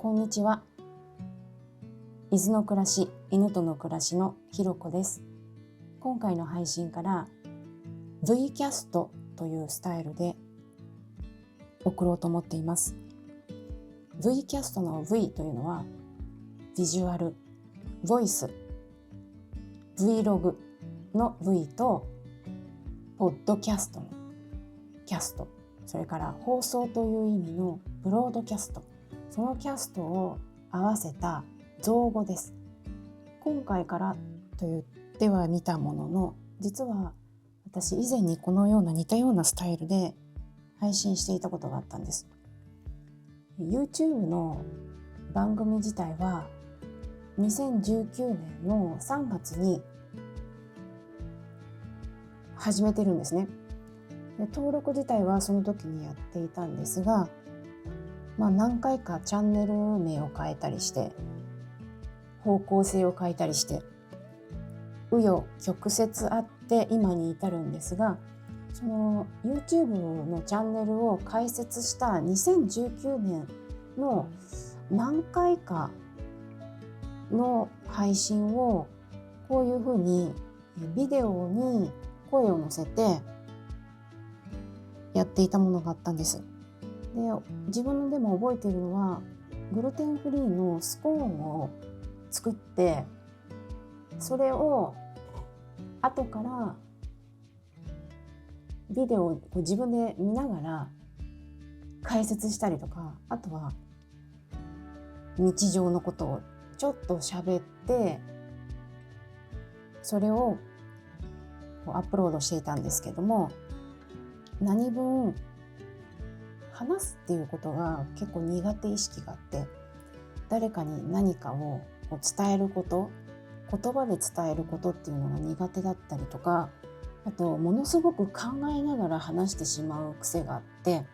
こんにちは。伊豆の暮らし、犬との暮らしのひろこです。今回の配信から V キャストというスタイルで送ろうと思っています。V キャストの V というのはビジュアル、ボイス、Vlog の V とポッドキャストのキャスト、それから放送という意味のブロードキャスト、そのキャストを合わせた造語です。今回からと言ってはみたものの、実は私以前にこのような似たようなスタイルで配信していたことがあったんです。 YouTube の番組自体は2019年の3月に始めてるんですね。で、登録自体はその時にやっていたんですが、何回かチャンネル名を変えたりして方向性を変えたりして紆余曲折あって今に至るんですが、その YouTube のチャンネルを開設した2019年の何回かの配信をこういうふうにビデオに声を乗せてやっていたものがあったんです。で、自分でも覚えているのは、グルテンフリーのスコーンを作って、それを後からビデオを自分で見ながら解説したりとか、あとは日常のことをちょっと喋って、それをアップロードしていたんですけども、何分話すっていうことが結構苦手意識があって、誰かに何かを伝えること、言葉で伝えることっていうのが苦手だったりとか、あとものすごく考えながら話してしまう癖があって、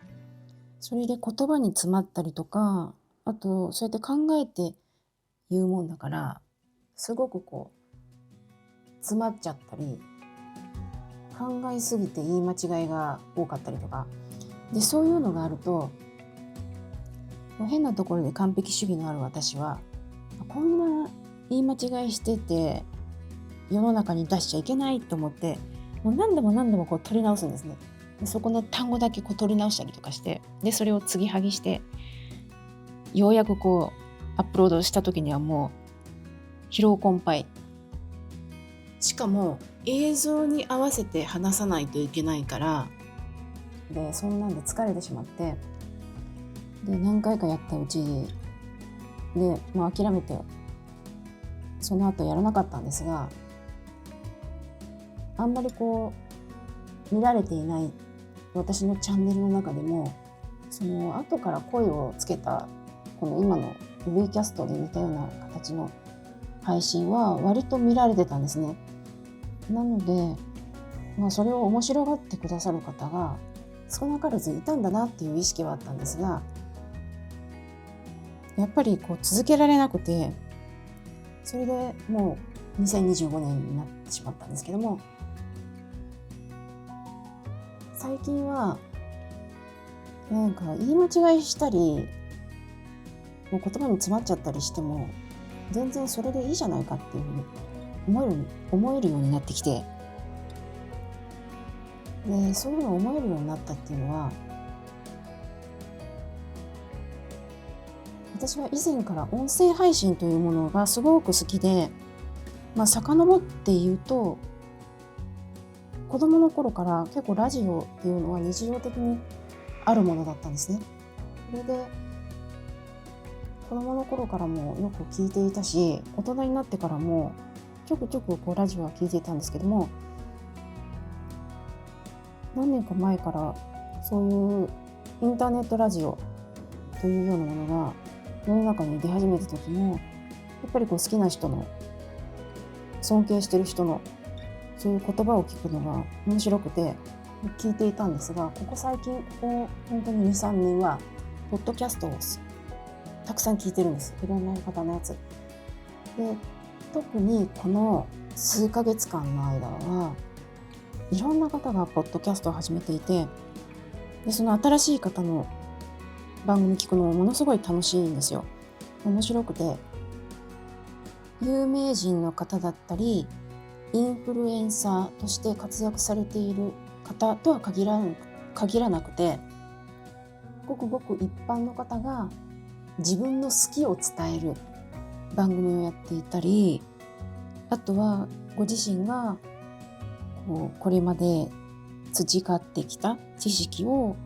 それで言葉に詰まったりとか、あとそうやって考えて言うもんだから、すごく詰まっちゃったり、考えすぎて言い間違いが多かったりとかで、そういうのがあると、変なところで完璧主義のある私は、こんな言い間違いしてて世の中に出しちゃいけないと思って、もう何度も取り直すんですね。で、そこの単語だけ取り直したりとかして、でそれを継ぎはぎして、ようやくアップロードした時にはもう疲労困憊。しかも映像に合わせて話さないといけないから、でそんなんで疲れてしまって、で何回かやったうちで、諦めてその後やらなかったんですが、あんまり見られていない私のチャンネルの中でも、その後から声をつけたこの今の V キャストで似たような形の配信は割と見られてたんですね。なので、それを面白がってくださる方が少なからずいたんだなっていう意識はあったんですが、やっぱり続けられなくて、それでもう2025年になってしまったんですけども、最近は言い間違いしたり、もう言葉に詰まっちゃったりしても全然それでいいじゃないかっていうふうに思えるようになってきて、でそういうのを思えるようになったっていうのは、私は以前から音声配信というものがすごく好きで、遡って言うと、子供の頃から結構ラジオっていうのは日常的にあるものだったんですね。それで子供の頃からもよく聞いていたし、大人になってからもちょくちょくラジオは聞いていたんですけども、何年か前からそういうインターネットラジオというようなものが世の中に出始めた時も、やっぱり好きな人の、尊敬してる人のそういう言葉を聞くのが面白くて聞いていたんですが、ここ最近本当に 2,3 年はポッドキャストをたくさん聞いてるんです。いろんな方のやつで、特にこの数ヶ月間の間はいろんな方がポッドキャストを始めていて、でその新しい方の番組聞くのもものすごい楽しいんですよ。面白くて、有名人の方だったりインフルエンサーとして活躍されている方とは限らなくて、ごくごく一般の方が自分の好きを伝える番組をやっていたり、あとはご自身がこれまで培ってきた知識を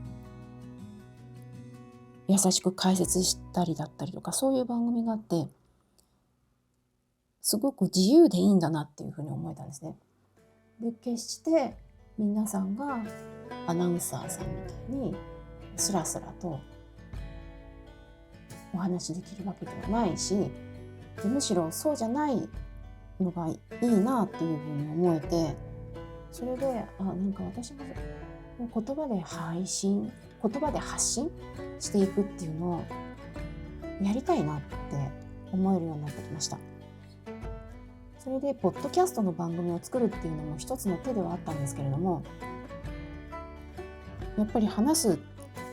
優しく解説したりだったりとか、そういう番組があって、すごく自由でいいんだなっていうふうに思えたんですね。で、決して皆さんがアナウンサーさんみたいにスラスラとお話できるわけではないし、むしろそうじゃないのがいいなっていうふうに思えて、それでなんか私も言葉で発信していくっていうのをやりたいなって思えるようになってきました。それでポッドキャストの番組を作るっていうのも一つの手ではあったんですけれども、やっぱり話すっ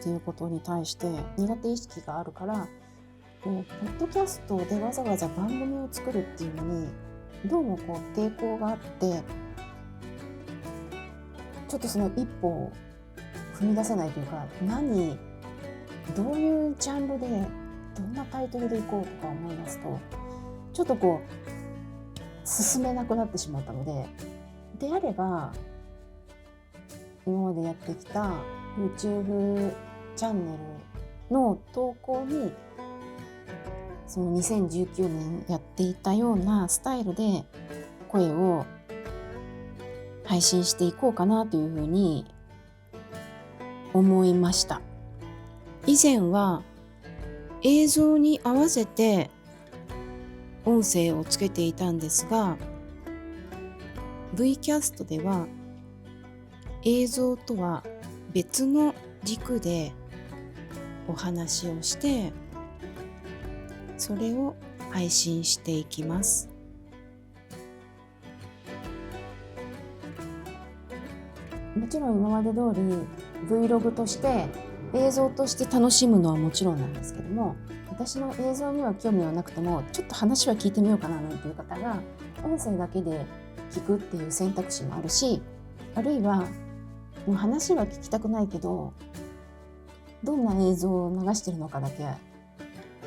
ていうことに対して苦手意識があるから、ポッドキャストでわざわざ番組を作るっていうのにどうも抵抗があって、ちょっとその一歩を踏み出せないというか、どういうジャンルでどんなタイトルでいこうとか思いますと、ちょっと進めなくなってしまったので、であれば今までやってきた YouTube チャンネルの投稿にその2019年やっていたようなスタイルで声を配信していこうかなというふうに思いました。以前は映像に合わせて音声をつけていたんですが、 V キャストでは映像とは別の軸でお話をして、それを配信していきます。もちろん今まで通り Vlog として映像として楽しむのはもちろんなんですけども、私の映像には興味はなくてもちょっと話は聞いてみようかななんていう方が音声だけで聞くっていう選択肢もあるし、あるいはもう話は聞きたくないけどどんな映像を流してるのかだけ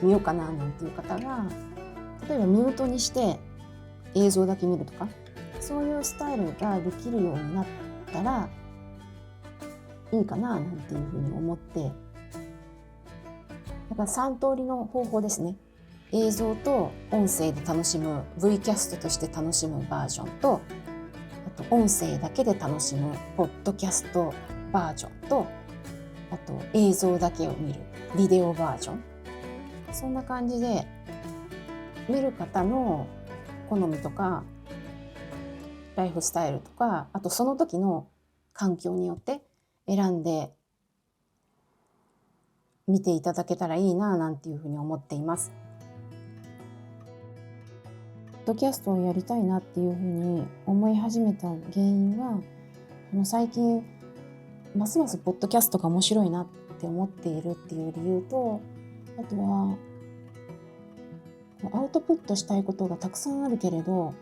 見ようかななんていう方が、例えばミュートにして映像だけ見るとか、そういうスタイルができるようになったらいいかななんていうふうに思って、だから3通りの方法ですね。映像と音声で楽しむ V キャストとして楽しむバージョンと、あと音声だけで楽しむポッドキャストバージョンと、あと映像だけを見るビデオバージョン、そんな感じで見る方の好みとかライフスタイルとか、あとその時の環境によって選んで見ていただけたらいいななんていうふうに思っています。ポッドキャストをやりたいなっていうふうに思い始めた原因は、最近ますますポッドキャストが面白いなって思っているっていう理由と、あとはアウトプットしたいことがたくさんあるけれど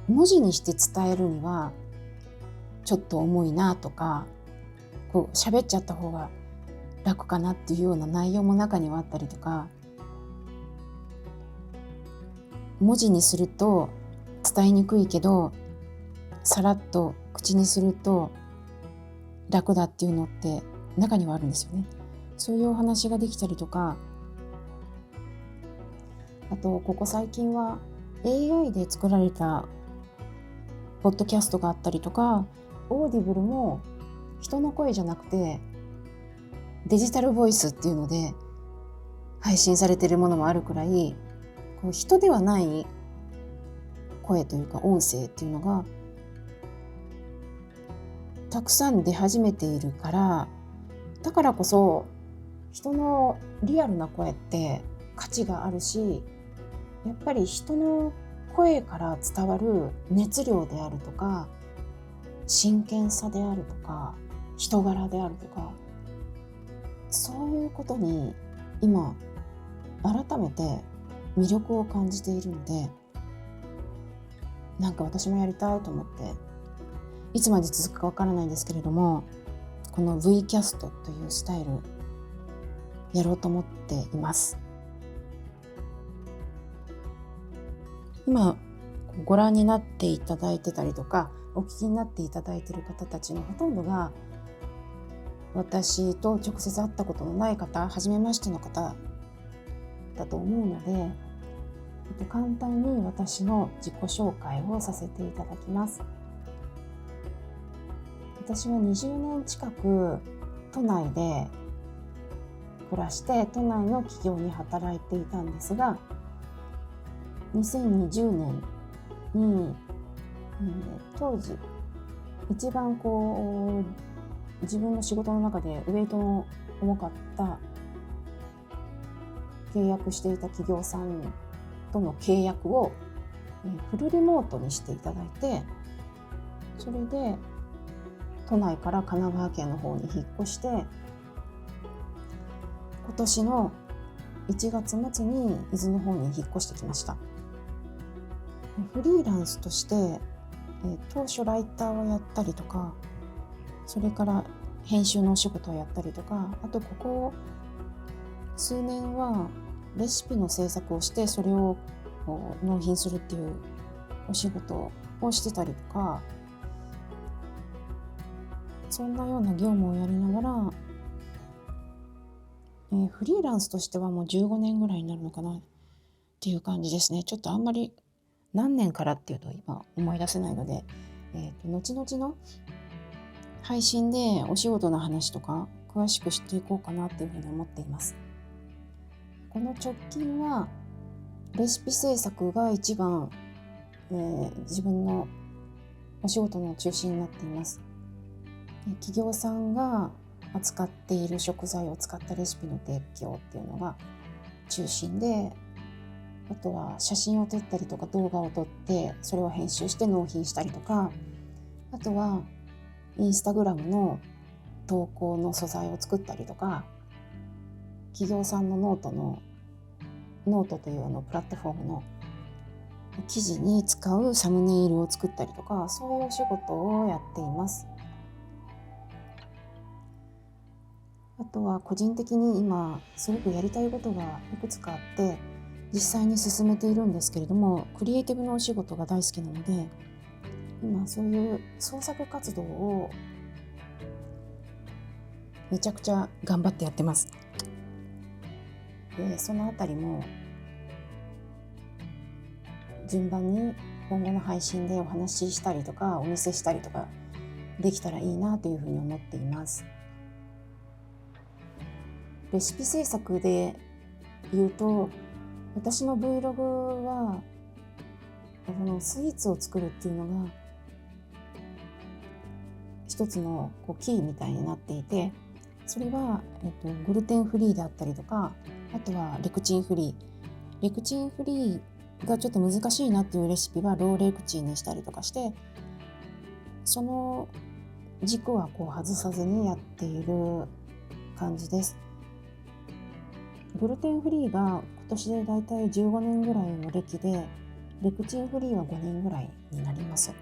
文字にして伝えるにはちょっと重いなとか、喋っちゃった方が楽かなっていうような内容も中にはあったりとか、文字にすると伝えにくいけどさらっと口にすると楽だっていうのって中にはあるんですよね。そういうお話ができたりとか、あとここ最近は AI で作られたポッドキャストがあったりとか、オーディブルも人の声じゃなくてデジタルボイスっていうので配信されているものもあるくらい、人ではない声というか音声っていうのがたくさん出始めているから、だからこそ人のリアルな声って価値があるし、やっぱり人の声から伝わる熱量であるとか真剣さであるとか人柄であるとか、そういうことに今改めて魅力を感じているので、なんか私もやりたいと思って、いつまで続くかわからないんですけれども、この V キャストというスタイルやろうと思っています。今ご覧になっていただいてたりとか、お聞きになっていただいている方たちのほとんどが私と直接会ったことのない方、初めましての方だと思うので、簡単に私の自己紹介をさせていただきます。私は20年近く都内で暮らして、都内の企業に働いていたんですが、2020年に、当時一番自分の仕事の中でウェイトの重かった契約していた企業さんとの契約をフルリモートにしていただいて、それで都内から神奈川県の方に引っ越して、今年の1月末に伊豆の方に引っ越してきました。フリーランスとして当初ライターをやったりとか、それから編集のお仕事をやったりとか、あとここ数年はレシピの制作をして、それを納品するっていうお仕事をしてたりとか、そんなような業務をやりながら、フリーランスとしてはもう15年ぐらいになるのかなっていう感じですね。ちょっとあんまり何年からっていうと今思い出せないので、後々の配信でお仕事の話とか詳しく知っていこうかなっていうふうに思っています。この直近はレシピ制作が一番、自分のお仕事の中心になっています。企業さんが扱っている食材を使ったレシピの提供っていうのが中心で、あとは写真を撮ったりとか動画を撮ってそれを編集して納品したりとか、あとはインスタグラムの投稿の素材を作ったりとか、企業さんのノートというプラットフォームの記事に使うサムネイルを作ったりとか、そういうお仕事をやっています。あとは個人的に今すごくやりたいことがいくつかあって実際に進めているんですけれども、クリエイティブのお仕事が大好きなので、今そういう創作活動をめちゃくちゃ頑張ってやってます。でそのあたりも順番に今後の配信でお話ししたりとかお見せしたりとかできたらいいなというふうに思っています。レシピ制作で言うと、私の Vlog はスイーツを作るっていうのが一つのキーみたいになっていて、それは、グルテンフリーであったりとか、あとはレクチンフリーがちょっと難しいなっていうレシピはローレクチンにしたりとかして、その軸は外さずにやっている感じです。グルテンフリーが今年でだいたい15年ぐらいの歴で、レクチンフリーは5年ぐらいになります。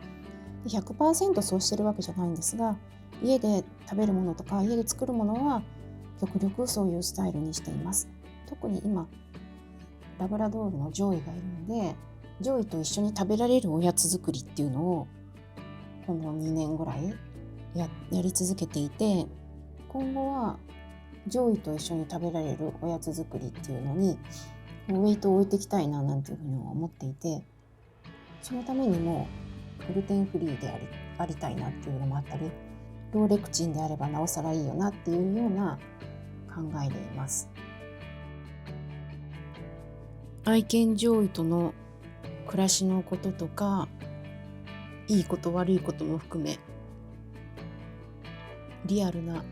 100% そうしてるわけじゃないんですが、家で食べるものとか家で作るものは極力そういうスタイルにしています。特に今ラブラドールのジョイがいるので、ジョイと一緒に食べられるおやつ作りっていうのをこの2年ぐらい やり続けていて、今後はジョイと一緒に食べられるおやつ作りっていうのにウェイトを置いていきたいななんていうふうに思っていて、そのためにもグルテンフリーでありたいなっていうのもあったり、ローレクチンであればなおさらいいよなっていうような考えでいます。愛犬ジョイとの暮らしのこととか、いいこと悪いことも含めリアルな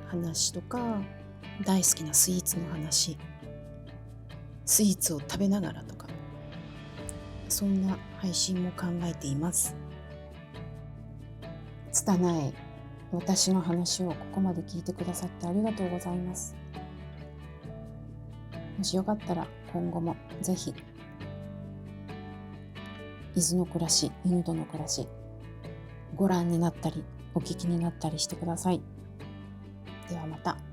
話とか、大好きなスイーツの話、スイーツを食べながらとか、そんな配信も考えています。拙い私の話をここまで聞いてくださってありがとうございます。もしよかったら今後もぜひ伊豆の暮らし、犬との暮らしご覧になったりお聞きになったりしてください。ではまた。